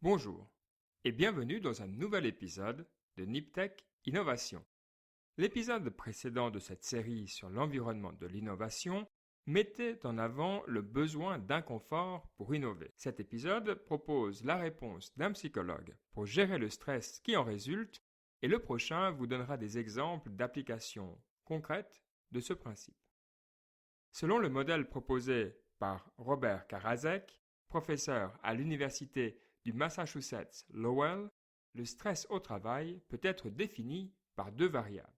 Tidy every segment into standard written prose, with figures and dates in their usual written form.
Bonjour et bienvenue dans un nouvel épisode de Niptech Innovation. L'épisode précédent de cette série sur l'environnement de l'innovation mettait en avant le besoin d'inconfort pour innover. Cet épisode propose la réponse d'un psychologue pour gérer le stress qui en résulte et le prochain vous donnera des exemples d'applications concrètes de ce principe. Selon le modèle proposé par Robert Karasek, professeur à l'université du Massachusetts Lowell, le stress au travail peut être défini par deux variables.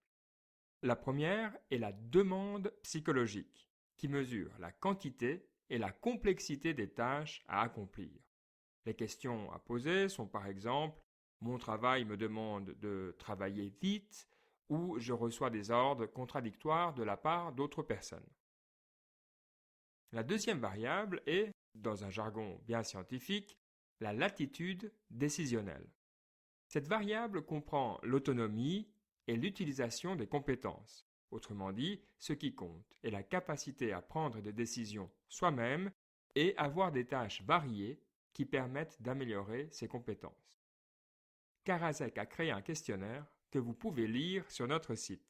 La première est la demande psychologique, qui mesure la quantité et la complexité des tâches à accomplir. Les questions à poser sont par exemple « Mon travail me demande de travailler vite » ou « Je reçois des ordres contradictoires de la part d'autres personnes ». La deuxième variable est, dans un jargon bien scientifique, la latitude décisionnelle. Cette variable comprend l'autonomie et l'utilisation des compétences. Autrement dit, ce qui compte est la capacité à prendre des décisions soi-même et avoir des tâches variées qui permettent d'améliorer ses compétences. Karasek a créé un questionnaire que vous pouvez lire sur notre site.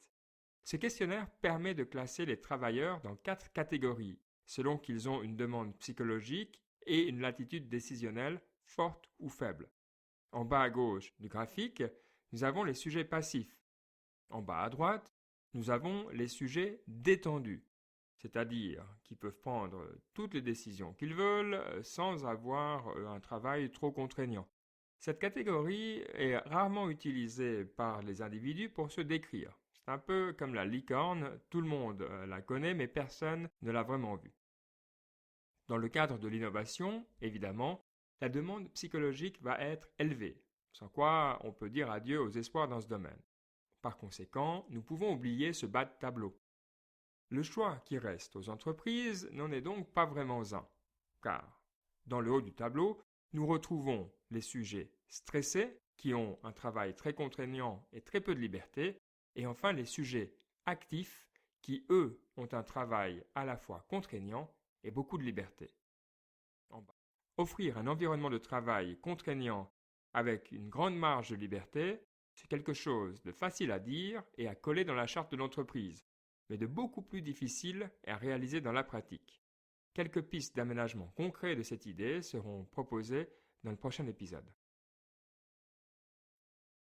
Ce questionnaire permet de classer les travailleurs dans 4 catégories, selon qu'ils ont une demande psychologique et une latitude décisionnelle forte ou faible. En bas à gauche du graphique, nous avons les sujets passifs. En bas à droite, nous avons les sujets détendus, c'est-à-dire qui peuvent prendre toutes les décisions qu'ils veulent sans avoir un travail trop contraignant. Cette catégorie est rarement utilisée par les individus pour se décrire. C'est un peu comme la licorne, tout le monde la connaît mais personne ne l'a vraiment vue. Dans le cadre de l'innovation, évidemment, la demande psychologique va être élevée, sans quoi on peut dire adieu aux espoirs dans ce domaine. Par conséquent, nous pouvons oublier ce bas de tableau. Le choix qui reste aux entreprises n'en est donc pas vraiment un, car dans le haut du tableau, nous retrouvons les sujets stressés, qui ont un travail très contraignant et très peu de liberté, et enfin les sujets actifs, qui eux ont un travail à la fois contraignant et beaucoup de liberté. En bas. Offrir un environnement de travail contraignant avec une grande marge de liberté, c'est quelque chose de facile à dire et à coller dans la charte de l'entreprise, mais de beaucoup plus difficile à réaliser dans la pratique. Quelques pistes d'aménagement concret de cette idée seront proposées dans le prochain épisode.